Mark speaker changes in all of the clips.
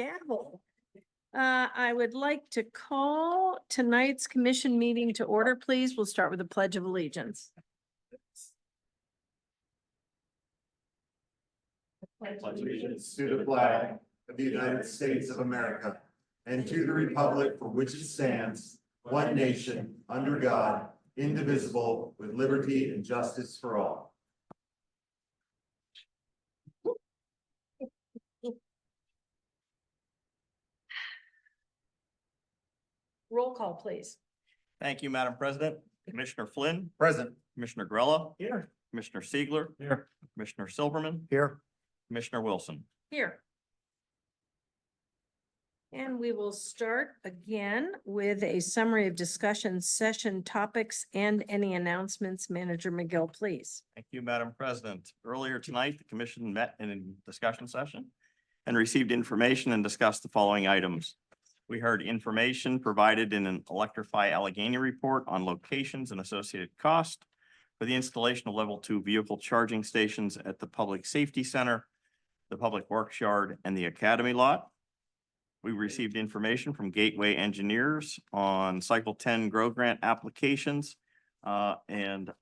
Speaker 1: Gavel. I would like to call tonight's commission meeting to order, please. We'll start with the Pledge of Allegiance.
Speaker 2: Pledge allegiance to the flag of the United States of America and to the republic for which it stands, one nation, under God, indivisible, with liberty and justice for all.
Speaker 1: Roll call, please.
Speaker 3: Thank you, Madam President. Commissioner Flynn,
Speaker 2: Present.
Speaker 3: Commissioner Grella,
Speaker 2: Here.
Speaker 3: Commissioner Siegler,
Speaker 2: Here.
Speaker 3: Commissioner Silverman,
Speaker 2: Here.
Speaker 3: Commissioner Wilson.
Speaker 1: Here. And we will start again with a summary of discussion session topics and any announcements. Manager McGill, please.
Speaker 3: Thank you, Madam President. Earlier tonight, the commission met in a discussion session and received information and discussed the following items. We heard information provided in an Electrify Allegheny report on locations and associated cost for the installation of level 2 vehicle charging stations at the Public Safety Center, the Public Works Yard, and the Academy Lot. We received information from Gateway Engineers on Cycle 10 Grow Grant applications and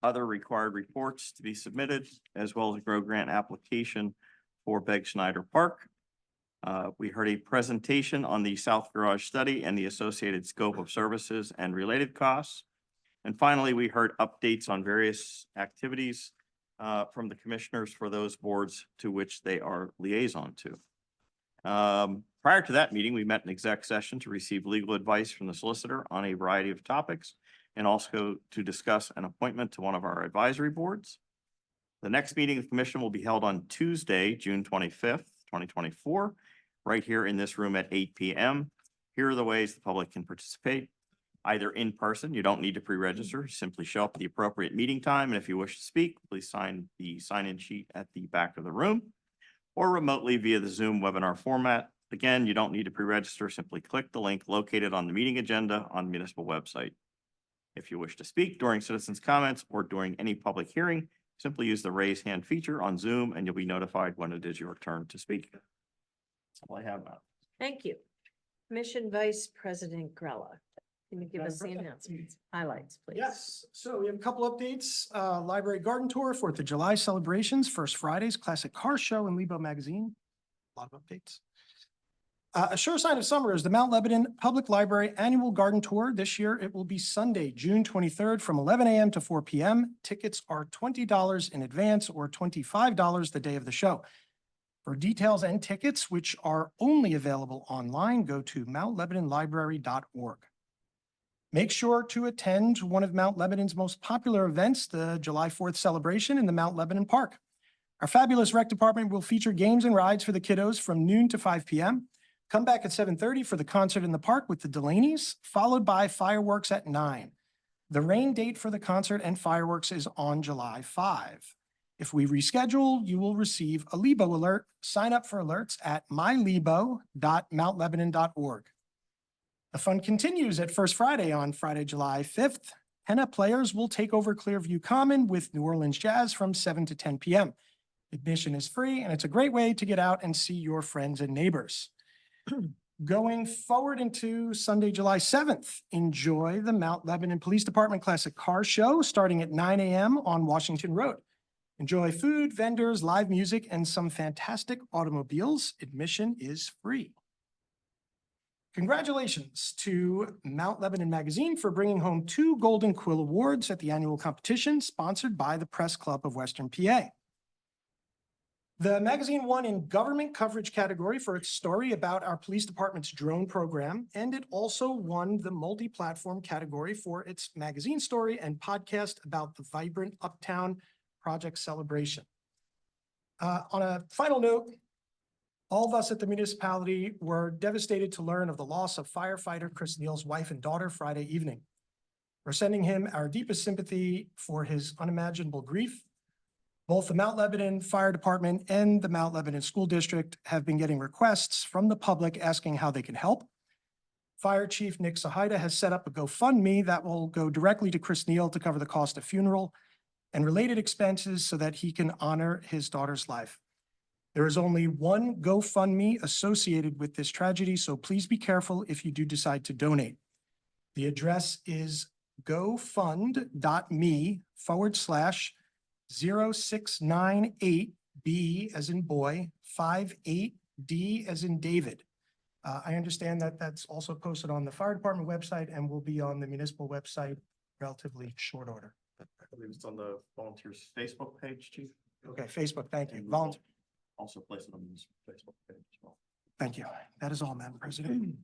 Speaker 3: other required reports to be submitted, as well as a Grow Grant application for Begg Schneider Park. We heard a presentation on the South Garage study and the associated scope of services and related costs. And finally, we heard updates on various activities from the commissioners for those boards to which they are liaison to. Prior to that meeting, we met in exec session to receive legal advice from the solicitor on a variety of topics and also to discuss an appointment to one of our advisory boards. The next meeting of the commission will be held on Tuesday, June 25th, 2024, right here in this room at 8 p.m. Here are the ways the public can participate. Either in person, you don't need to pre-register, simply show up at the appropriate meeting time. And if you wish to speak, please sign the sign-in sheet at the back of the room or remotely via the Zoom webinar format. Again, you don't need to pre-register, simply click the link located on the meeting agenda on the municipal website. If you wish to speak during citizens' comments or during any public hearing, simply use the raise hand feature on Zoom and you'll be notified when it is your turn to speak. That's all I have now.
Speaker 1: Thank you. Commission Vice President Grella. Can you give us the announcements, highlights, please?
Speaker 4: Yes, so we have a couple updates. Library Garden Tour, 4th of July celebrations, First Fridays, Classic Car Show and Lebo Magazine. A lot of updates. A sure sign of summer is the Mount Lebanon Public Library Annual Garden Tour. This year, it will be Sunday, June 23rd from 11 a.m. to 4 p.m. Tickets are $20 in advance or $25 the day of the show. For details and tickets, which are only available online, go to mountlebanonlibrary.org. Make sure to attend one of Mount Lebanon's most popular events, the July 4th celebration in the Mount Lebanon Park. Our fabulous rec department will feature games and rides for the kiddos from noon to 5 p.m. Come back at 7:30 for the concert in the park with the Delaney's, followed by fireworks at 9. The rain date for the concert and fireworks is on July 5. If we reschedule, you will receive a Lebo alert. Sign up for alerts at mylebo.mountlebanon.org. The fun continues at First Friday on Friday, July 5th. Henna players will take over Clearview Common with New Orleans Jazz from 7 to 10 p.m. Admission is free, and it's a great way to get out and see your friends and neighbors. Going forward into Sunday, July 7th, enjoy the Mount Lebanon Police Department Classic Car Show starting at 9 a.m. on Washington Road. Enjoy food, vendors, live music, and some fantastic automobiles. Admission is free. Congratulations to Mount Lebanon Magazine for bringing home 2 Golden Quill Awards at the annual competition sponsored by the Press Club of Western PA. The magazine won in government coverage category for its story about our police department's drone program, and it also won the multi-platform category for its magazine story and podcast about the vibrant Uptown project celebration. On a final note, all of us at the municipality were devastated to learn of the loss of firefighter Chris Neal's wife and daughter Friday evening. We're sending him our deepest sympathy for his unimaginable grief. Both the Mount Lebanon Fire Department and the Mount Lebanon School District have been getting requests from the public asking how they can help. Fire Chief Nick Sahida has set up a GoFundMe that will go directly to Chris Neal to cover the cost of funeral and related expenses so that he can honor his daughter's life. There is only one GoFundMe associated with this tragedy, so please be careful if you do decide to donate. The address is gofund.me/0698B as in boy, 58D as in David. I understand that that's also posted on the fire department website and will be on the municipal website relatively short order.
Speaker 3: I believe it's on the volunteers Facebook page, Chief.
Speaker 4: Okay, Facebook, thank you.
Speaker 3: And we will
Speaker 4: Volunteer,
Speaker 3: Also place it on the Facebook page as well.
Speaker 4: thank you. That is all, Madam President.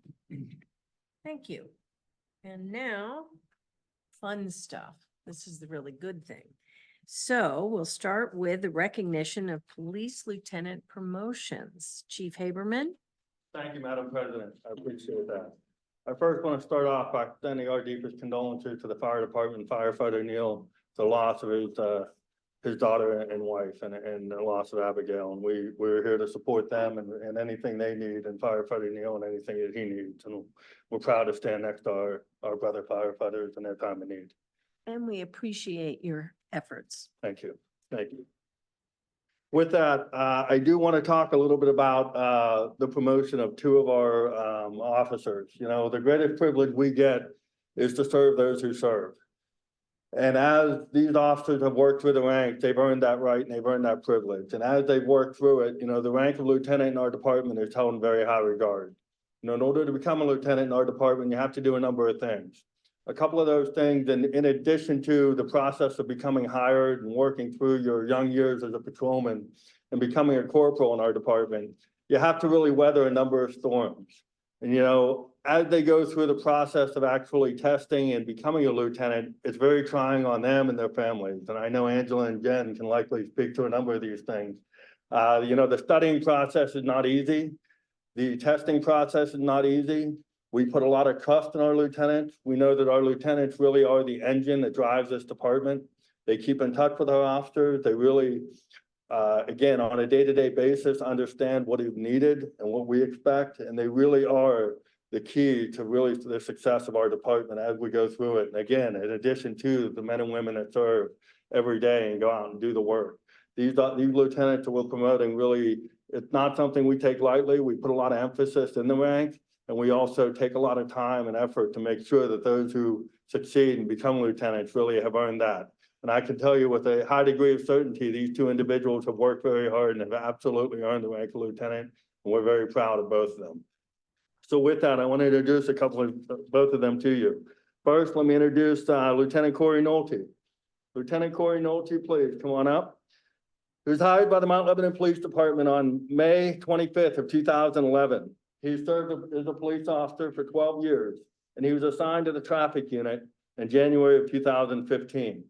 Speaker 1: Thank you. And now, fun stuff. This is the really good thing. So we'll start with the recognition of police lieutenant promotions. Chief Haberman?
Speaker 5: Thank you, Madam President. I appreciate that. I first want to start off by extending our deepest condolences to the fire department firefighter Neil, the loss of his daughter and wife and the loss of Abigail. And we're here to support them and anything they need, and firefighter Neil and anything that he needs. And we're proud to stand next to our brother firefighters in their time of need.
Speaker 1: And we appreciate your efforts.
Speaker 5: Thank you. Thank you. With that, I do want to talk a little bit about the promotion of two of our officers. You know, the greatest privilege we get is to serve those who serve. And as these officers have worked through the ranks, they've earned that right and they've earned that privilege. And as they've worked through it, you know, the rank of lieutenant in our department is held in very high regard. You know, in order to become a lieutenant in our department, you have to do a number of things. A couple of those things, and in addition to the process of becoming hired and working through your young years as a patrolman and becoming a corporal in our department, you have to really weather a number of storms. And, you know, as they go through the process of actually testing and becoming a lieutenant, it's very trying on them and their families. And I know Angela and Jen can likely speak to a number of these things. You know, the studying process is not easy. The testing process is not easy. We put a lot of trust in our lieutenants. We know that our lieutenants really are the engine that drives this department. They keep in touch with our officers. They really, again, on a day-to-day basis, understand what is needed and what we expect. And they really are the key to really the success of our department as we go through it. And again, in addition to the men and women that serve every day and go out and do the work. These lieutenants that we're promoting really, it's not something we take lightly. We put a lot of emphasis in the ranks. And we also take a lot of time and effort to make sure that those who succeed and become lieutenants really have earned that. And I can tell you with a high degree of certainty, these two individuals have worked very hard and have absolutely earned the rank of lieutenant. And we're very proud of both of them. So with that, I want to introduce both of them to you. First, let me introduce Lieutenant Corey Nolte. Lieutenant Corey Nolte, please come on up. He was hired by the Mount Lebanon Police Department on May 25th of 2011. He served as a police officer for 12 years, and he was assigned to the traffic unit in January of 2015.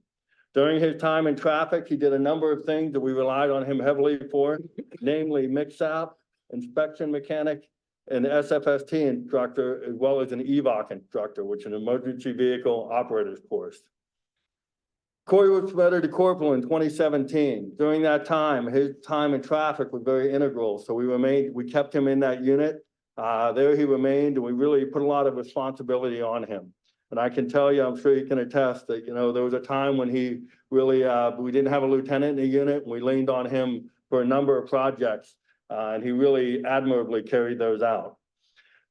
Speaker 5: During his time in traffic, he did a number of things that we relied on him heavily for, namely MIXAP, inspection mechanic, and SFST instructor, as well as an EVOC instructor, which is an emergency vehicle operators course. Corey was promoted to corporal in 2017. During that time, his time in traffic was very integral. So we kept him in that unit. There he remained, and we really put a lot of responsibility on him. And I can tell you, I'm sure you can attest that, you know, there was a time when he really, we didn't have a lieutenant in the unit, and we leaned on him for a number of projects, and he really admirably carried those out.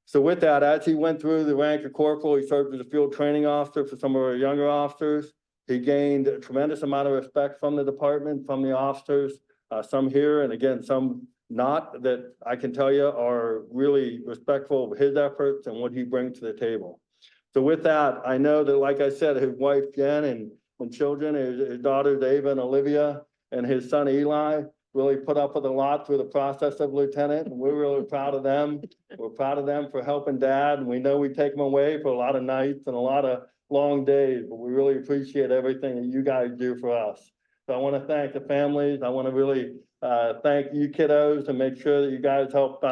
Speaker 5: So with that, as he went through the rank of corporal, he served as a field training officer for some of our younger officers. He gained a tremendous amount of respect from the department, from the officers, some here, and again, some not, that I can tell you are really respectful of his efforts and what he brings to the table. So with that, I know that, like I said, his wife Jen and children, his daughters Ava and Olivia, and his son Eli, really put up with a lot through the process of lieutenant, and we're really proud of them. We're proud of them for helping Dad, and we know we take them away for a lot of nights and a lot of long days, but we really appreciate everything that you guys do for us. So I want to thank the families. I want to really thank you kiddos and make sure that you guys help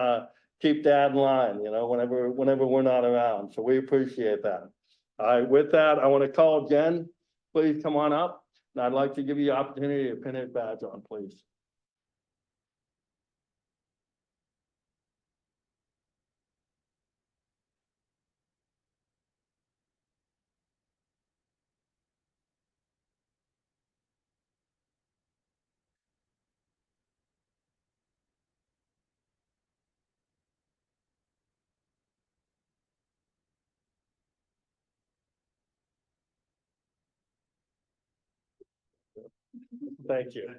Speaker 5: keep Dad in line, you know, whenever we're not around. So we appreciate that. All right, with that, I want to call Jen. Please come on up. And I'd like to give you the opportunity to pin his badge on, please. Thank you.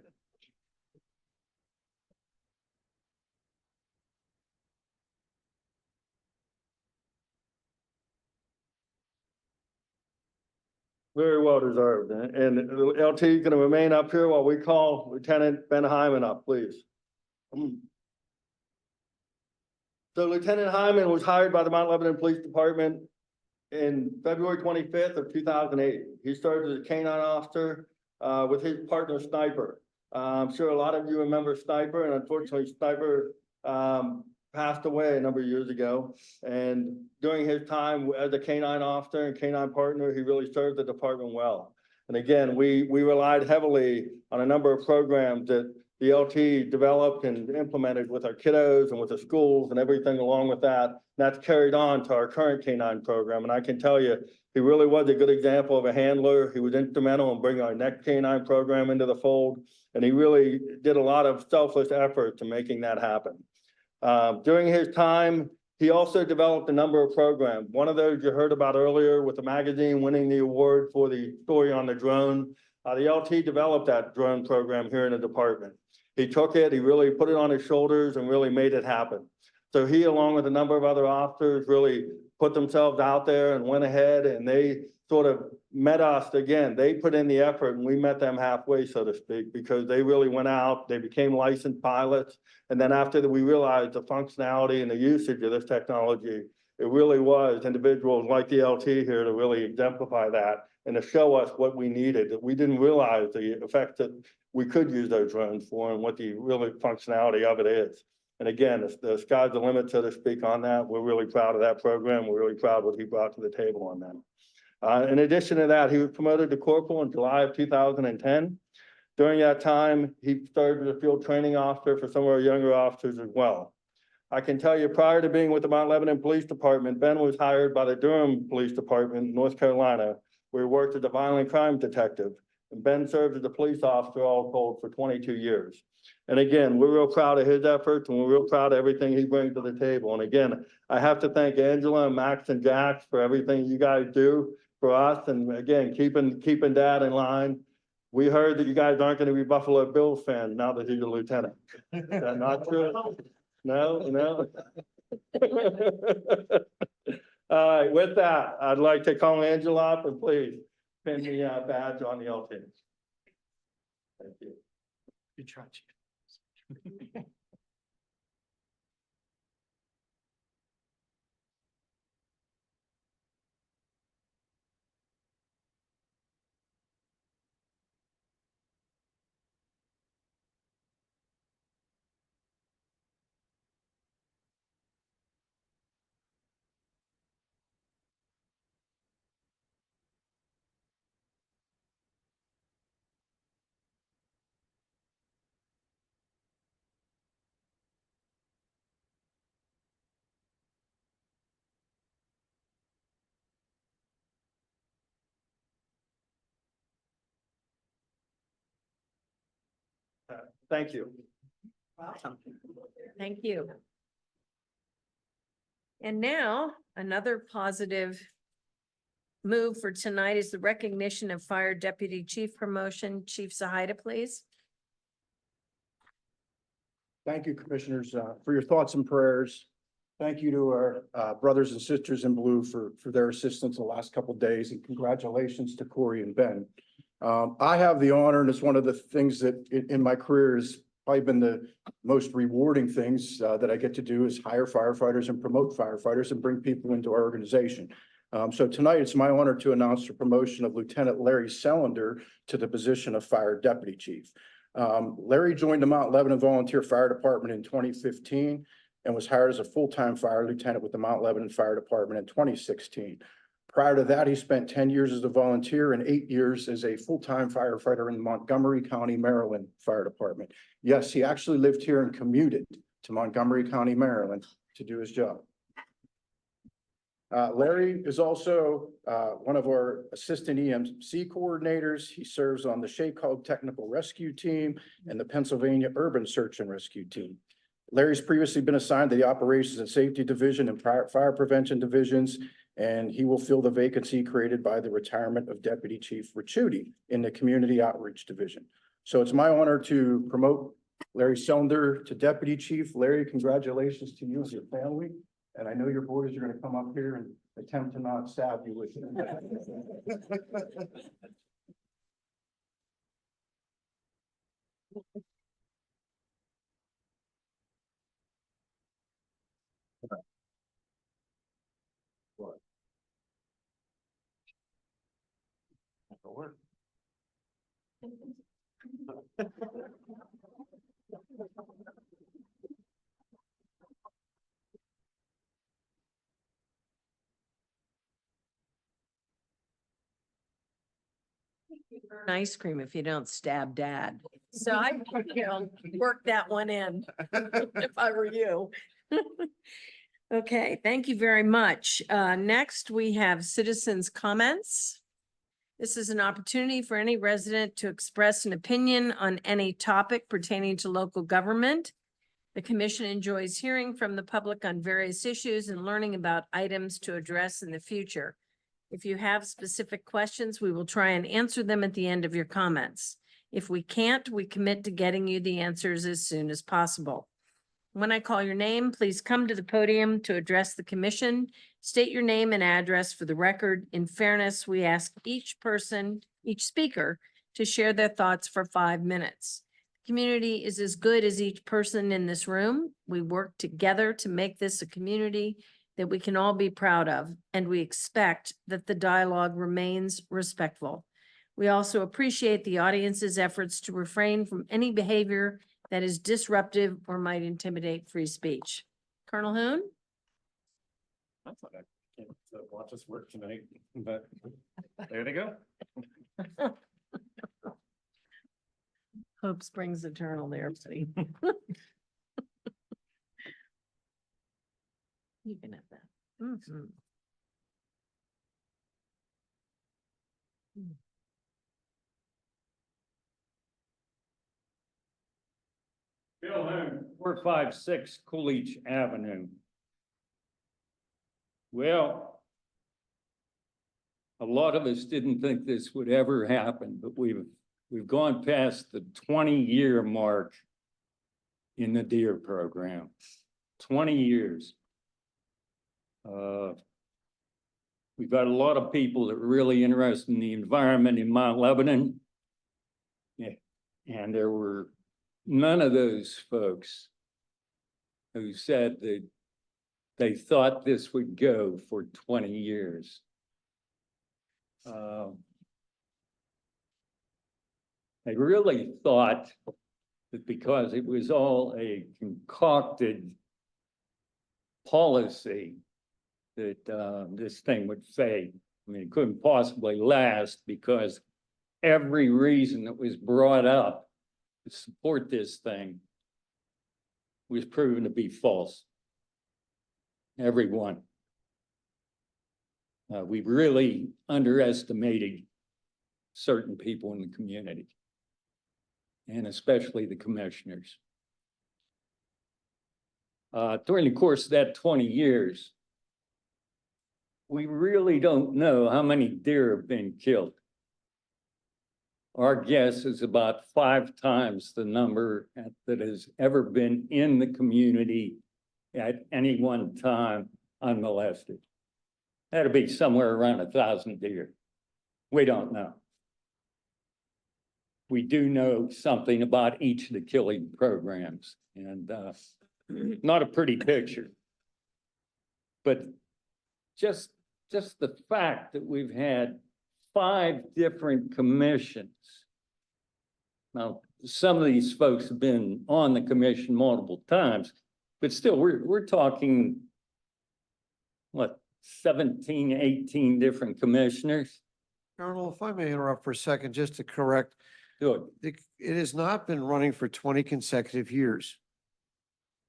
Speaker 5: Very well deserved. And LT is going to remain up here while we call Lieutenant Ben Hyman up, please. So Lieutenant Hyman was hired by the Mount Lebanon Police Department in February 25th of 2008. He started as a canine officer with his partner Sniper. I'm sure a lot of you remember Sniper, and unfortunately Sniper passed away a number of years ago. And during his time as a canine officer and canine partner, he really served the department well. And again, we relied heavily on a number of programs that the LT developed and implemented with our kiddos and with the schools and everything along with that. And that's carried on to our current canine program. And I can tell you, he really was a good example of a handler. He was instrumental in bringing our next canine program into the fold. And he really did a lot of selfless effort to making that happen. During his time, he also developed a number of programs. One of those you heard about earlier with the magazine winning the award for the story on the drone. The LT developed that drone program here in the department. He took it, he really put it on his shoulders and really made it happen. So he, along with a number of other officers, really put themselves out there and went ahead, and they sort of met us again. They put in the effort and we met them halfway, so to speak, because they really went out, they became licensed pilots. And then after that, we realized the functionality and the usage of this technology, it really was individuals like the LT here to really exemplify that and to show us what we needed. That we didn't realize the effect that we could use those drones for and what the really functionality of it is. And again, the sky's the limit, so to speak, on that. We're really proud of that program. We're really proud of what he brought to the table on that. In addition to that, he was promoted to corporal in July of 2010. During that time, he served as a field training officer for some of our younger officers as well. I can tell you, prior to being with the Mount Lebanon Police Department, Ben was hired by the Durham Police Department in North Carolina, where he worked as a violent crime detective. And Ben served as a police officer all told for 22 years. And again, we're real proud of his efforts and we're real proud of everything he brings to the table. And again, I have to thank Angela and Max and Jax for everything you guys do for us. And again, keeping Dad in line. We heard that you guys aren't going to be Buffalo Bills fans now that he's a lieutenant. Is that not true? No. All right, with that, I'd like to call Angela up and please pin the badge on the LT. Thank you.
Speaker 4: Good try, Chief.
Speaker 5: Thank you.
Speaker 1: Welcome. Thank you. And now, another positive move for tonight is the recognition of Fire Deputy Chief promotion. Chief Sahida, please.
Speaker 6: Thank you, Commissioners, for your thoughts and prayers. Thank you to our brothers and sisters in blue for their assistance the last couple of days, and congratulations to Corey and Ben. I have the honor, and it's one of the things that in my career has probably been the most rewarding things that I get to do is hire firefighters and promote firefighters and bring people into our organization. So tonight, it's my honor to announce the promotion of Lieutenant Larry Sellender to the position of Fire Deputy Chief. Larry joined the Mount Lebanon Volunteer Fire Department in 2015 and was hired as a full-time fire lieutenant with the Mount Lebanon Fire Department in 2016. Prior to that, he spent 10 years as a volunteer and 8 years as a full-time firefighter in the Montgomery County, Maryland Fire Department. Yes, he actually lived here and commuted to Montgomery County, Maryland to do his job. Larry is also one of our assistant EMC coordinators. He serves on the Shaycog Technical Rescue Team and the Pennsylvania Urban Search and Rescue Team. Larry's previously been assigned to the Operations and Safety Division and Fire Prevention Divisions, and he will fill the vacancy created by the retirement of Deputy Chief Ricciuti in the Community Outreach Division. So it's my honor to promote Larry Sonder to Deputy Chief. Larry, congratulations to you and your family. And I know your boys are gonna come up here and attempt to not stab you with it.
Speaker 1: Burn ice cream if you don't stab dad. So I, work that one in if I were you. Okay, thank you very much. Next, we have citizens' comments. This is an opportunity for any resident to express an opinion on any topic pertaining to local government. The commission enjoys hearing from the public on various issues and learning about items to address in the future. If you have specific questions, we will try and answer them at the end of your comments. If we can't, we commit to getting you the answers as soon as possible. When I call your name, please come to the podium to address the commission. State your name and address for the record. In fairness, we ask each speaker to share their thoughts for 5 minutes. The community is as good as each person in this room. We work together to make this a community that we can all be proud of, and we expect that the dialogue remains respectful. We also appreciate the audience's efforts to refrain from any behavior that is disruptive or might intimidate free speech. Colonel Hoon?
Speaker 7: I thought I can't watch us work tonight, but there they go.
Speaker 1: Hope springs eternal there, buddy. You can have that. Mhm.
Speaker 7: Bill Hoon, 456 Coolidge Avenue. Well, a lot of us didn't think this would ever happen, but we've gone past the 20-year mark in the deer program. 20 years. We've got a lot of people that are really interested in the environment in Mount Lebanon. Yeah, and there were none of those folks who said that they thought this would go for 20 years. They really thought that because it was all a concocted policy that this thing would fade. I mean, it couldn't possibly last because every reason that was brought up to support this thing was proven to be false. Every one. We really underestimated certain people in the community, and especially the commissioners. During the course of that 20 years, we really don't know how many deer have been killed. Our guess is about 5 times the number that has ever been in the community at any one time unmolested. That'd be somewhere around 1,000 deer. We don't know. We do know something about each of the killing programs, and not a pretty picture. But just the fact that we've had 5 different commissions. Now, some of these folks have been on the commission multiple times, but still, we're talking, what, 17, 18 different commissioners?
Speaker 8: Colonel, if I may interrupt for a second, just to correct,
Speaker 7: Good.
Speaker 8: it has not been running for 20 consecutive years.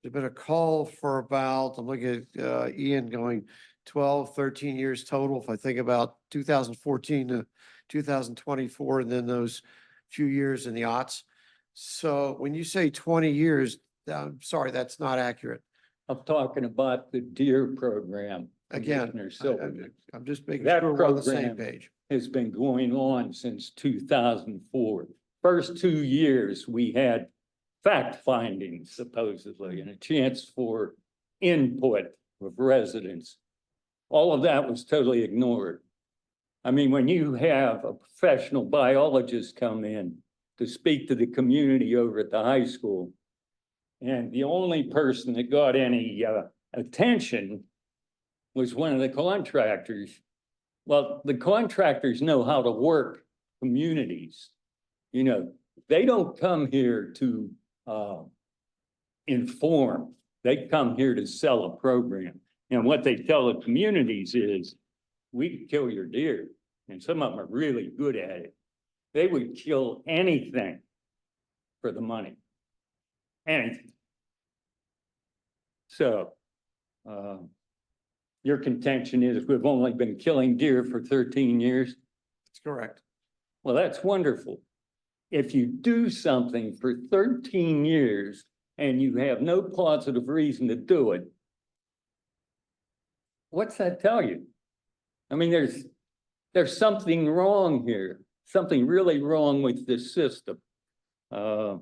Speaker 8: There's been a call for about, I'm looking at Ian going 12, 13 years total. If I think about 2014 to 2024, and then those few years in the aughts. So when you say 20 years, I'm sorry, that's not accurate.
Speaker 7: I'm talking about the deer program.
Speaker 8: Again,
Speaker 7: Commissioner Silverman.
Speaker 8: I'm just making
Speaker 7: That
Speaker 8: sure we're on the same
Speaker 7: program
Speaker 8: page.
Speaker 7: has been going on since 2004. first 2 years, we had fact findings supposedly and a chance for input of residents. All of that was totally ignored. I mean, when you have a professional biologist come in to speak to the community over at the high school, and the only person that got any attention was one of the contractors. Well, the contractors know how to work communities. You know, they don't come here to inform. They come here to sell a program. And what they tell the communities is, we can kill your deer. And some of them are really good at it. They would kill anything for the money. Anything. So, your contention is we've only been killing deer for 13 years?
Speaker 8: That's correct.
Speaker 7: Well, that's wonderful. If you do something for 13 years and you have no positive reason to do it, what's that tell you? I mean, there's something wrong here, something really wrong with this system. Either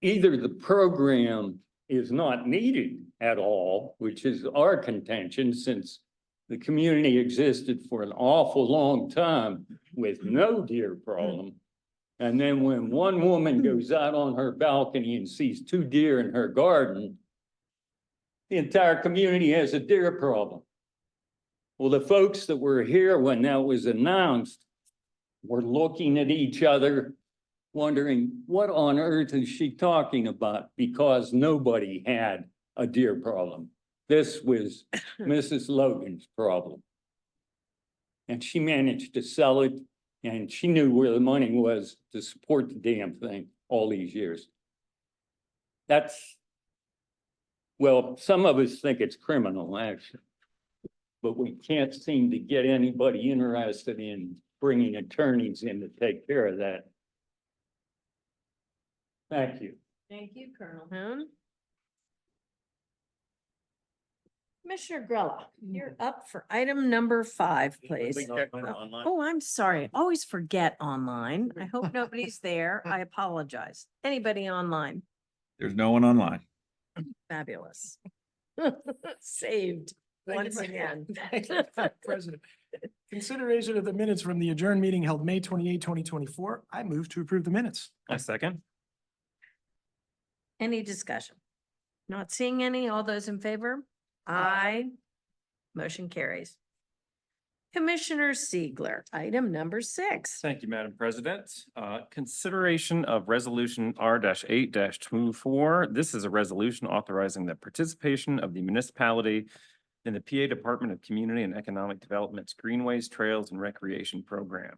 Speaker 7: the program is not needed at all, which is our contention, since the community existed for an awful long time with no deer problem. And then when one woman goes out on her balcony and sees 2 deer in her garden, the entire community has a deer problem. Well, the folks that were here when that was announced were looking at each other, wondering, what on earth is she talking about? Because nobody had a deer problem. This was Mrs. Logan's problem. And she managed to sell it, and she knew where the money was to support the damn thing all these years. Well, some of us think it's criminal, actually. But we can't seem to get anybody interested in bringing attorneys in to take care of that. Thank you.
Speaker 1: Thank you, Colonel Hone. Commissioner Grella, you're up for item number 5, please.
Speaker 3: We checked online.
Speaker 1: Oh, I'm sorry. I always forget online. I hope nobody's there. I apologize. Anybody online?
Speaker 9: There's no one online.
Speaker 1: Fabulous. Saved once again.
Speaker 4: Thank you, Madam President. Consideration of the minutes from the adjourned meeting held May 28, 2024. I move to approve the minutes.
Speaker 9: A second.
Speaker 1: Any discussion? Not seeing any. All those in favor? Aye. Motion carries. Commissioner Siegler, item number 6.
Speaker 9: Thank you, Madam President. Consideration of Resolution R-8-24. This is a resolution authorizing the participation of the municipality in the PA Department of Community and Economic Development's Greenways, Trails, and Recreation Program.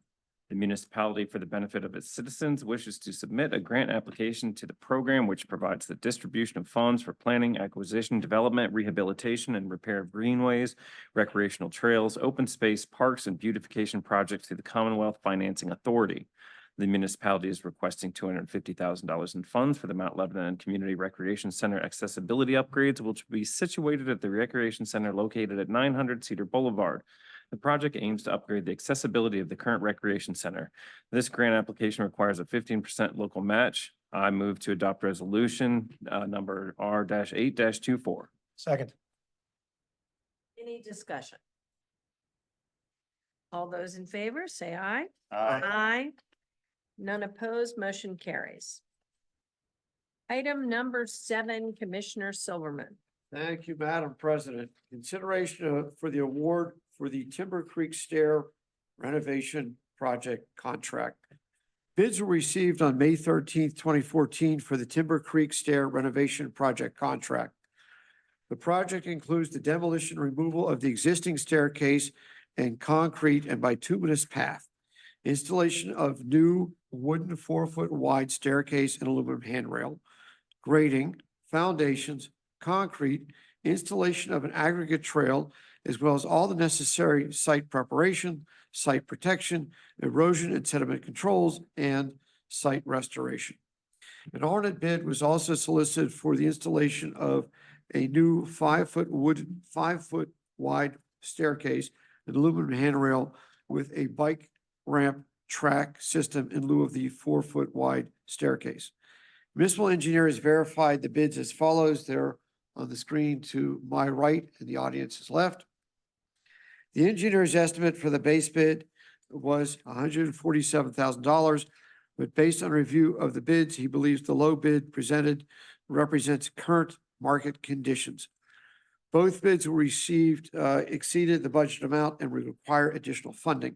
Speaker 9: The municipality, for the benefit of its citizens, wishes to submit a grant application to the program, which provides the distribution of funds for planning, acquisition, development, rehabilitation, and repair of greenways, recreational trails, open space, parks, and beautification projects through the Commonwealth Financing Authority. The municipality is requesting $250,000 in funds for the Mount Lebanon Community Recreation Center accessibility upgrades, which will be situated at the Recreation Center located at 900 Cedar Boulevard. The project aims to upgrade the accessibility of the current recreation center. This grant application requires a 15% local match. I move to adopt resolution number R-8-24.
Speaker 4: Second.
Speaker 1: Any discussion? All those in favor, say aye.
Speaker 3: Aye.
Speaker 1: Aye. None opposed, motion carries. Item number 7, Commissioner Silverman.
Speaker 8: Thank you, Madam President. Consideration for the award for the Timber Creek Stair renovation project contract. Bids were received on May 13th, 2014 for the Timber Creek Stair renovation project contract. The project includes the demolition and removal of the existing staircase and concrete and bituminous path, installation of new wooden 4-foot wide staircase and aluminum handrail, grading, foundations, concrete, installation of an aggregate trail, as well as all the necessary site preparation, site protection, erosion and sediment controls, and site restoration. An alternate bid was also solicited for the installation of a new 5-foot wide staircase and aluminum handrail with a bike ramp track system in lieu of the 4-foot wide staircase. Municipal engineer has verified the bids as follows. They're on the screen to my right and the audience's left. The engineer's estimate for the base bid was $147,000, but based on review of the bids, he believes the low bid presented represents current market conditions. Both bids were received, exceeded the budget amount and require additional funding.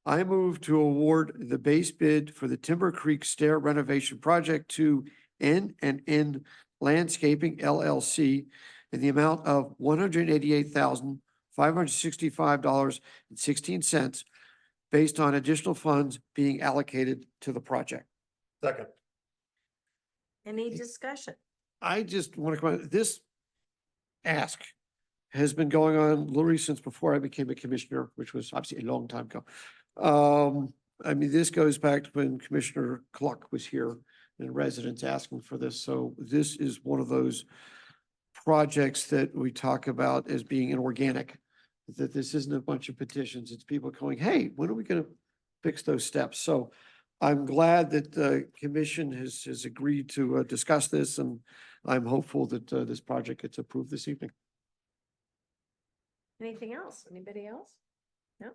Speaker 8: I move to award the base bid for the Timber Creek Stair renovation project to N&N Landscaping LLC in the amount of $188,565.16 based on additional funds being allocated to the project.
Speaker 2: Second.
Speaker 1: Any discussion?
Speaker 8: I just want to comment, this ask has been going on literally since before I became a commissioner, which was obviously a long time ago. I mean, this goes back to when Commissioner Cluck was here and residents asking for this. So this is one of those projects that we talk about as being inorganic, that this isn't a bunch of petitions. It's people going, hey, when are we going to fix those steps? So I'm glad that the commission has agreed to discuss this, and I'm hopeful that this project gets approved this evening.
Speaker 1: Anything else? Anybody else? No?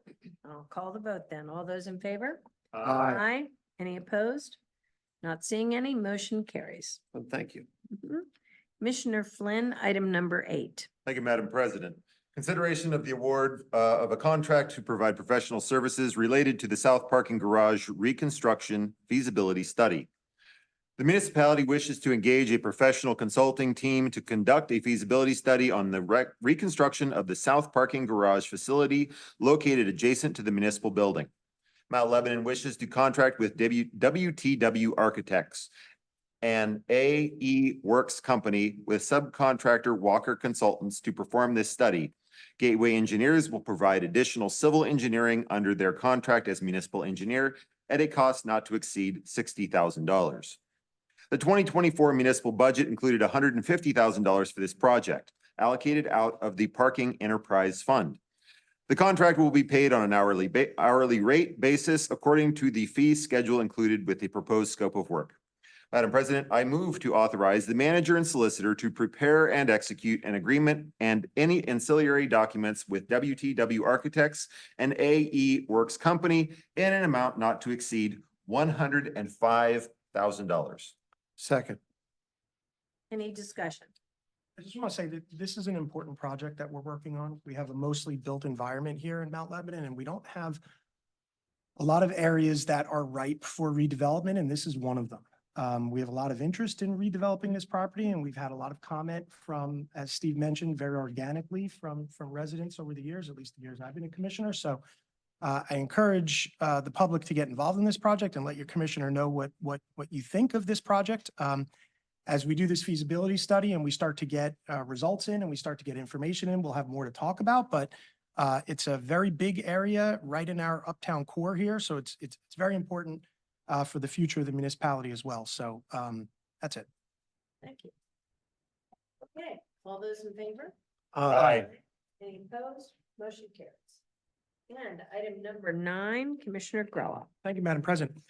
Speaker 1: I'll call the vote then. All those in favor?
Speaker 8: Aye.
Speaker 1: Any opposed? Not seeing any, motion carries.
Speaker 8: And thank you.
Speaker 1: Mhm. Commissioner Flynn, item number 8.
Speaker 2: Thank you, Madam President. Consideration of the award of a contract to provide professional services related to the South Parking Garage reconstruction feasibility study. The municipality wishes to engage a professional consulting team to conduct a feasibility study on the reconstruction of the South Parking Garage facility located adjacent to the municipal building. Mount Lebanon wishes to contract with WTW Architects, an AE Works company with subcontractor Walker Consultants to perform this study. Gateway Engineers will provide additional civil engineering under their contract as municipal engineer at a cost not to exceed $60,000. The 2024 municipal budget included $150,000 for this project, allocated out of the Parking Enterprise Fund. The contract will be paid on an hourly rate basis according to the fee schedule included with the proposed scope of work. Madam President, I move to authorize the manager and solicitor to prepare and execute an agreement and any ancillary documents with WTW Architects and AE Works Company in an amount not to exceed $105,000.
Speaker 8: Second.
Speaker 1: Any discussion?
Speaker 4: I just want to say that this is an important project that we're working on. We have a mostly built environment here in Mount Lebanon, and we don't have a lot of areas that are ripe for redevelopment, and this is one of them. We have a lot of interest in redeveloping this property, and we've had a lot of comment from, as Steve mentioned, very organically from residents over the years, at least the years I've been a commissioner. So I encourage the public to get involved in this project and let your commissioner know what you think of this project. As we do this feasibility study and we start to get results in and we start to get information in, we'll have more to talk about. But it's a very big area right in our uptown core here, so it's very important for the future of the municipality as well. So that's it.
Speaker 1: Thank you. Okay, all those in favor?
Speaker 2: Aye.
Speaker 1: Any opposed? Motion carries. And item number 9, Commissioner Grella.
Speaker 4: Thank you, Madam President.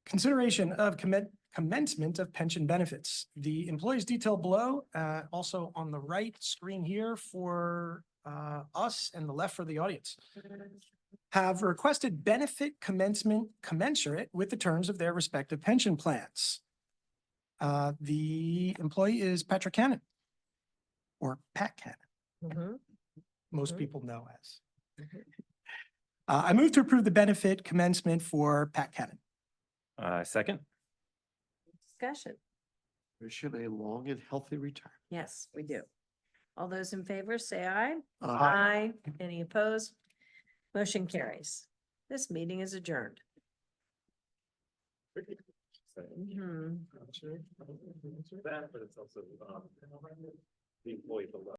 Speaker 4: Consideration of commencement of pension benefits. The employees detailed below, also on the right screen here for us and the left for the audience, have requested benefit commencement commensurate with the terms of their respective pension plans. The employee is Patrick Cannon, or Pat Cannon,
Speaker 1: Mhm.
Speaker 4: most
Speaker 1: Mhm.
Speaker 4: people know as.
Speaker 1: Mhm.
Speaker 4: I move to approve the benefit commencement for Pat Cannon.
Speaker 9: Second.
Speaker 1: Discussion.
Speaker 8: Wish him a long and healthy retirement.
Speaker 1: Yes, we do. All those in favor, say aye.
Speaker 8: Aye.
Speaker 1: Any opposed? Motion carries. This meeting is adjourned. Mhm.
Speaker 9: That, but it's also the employee below.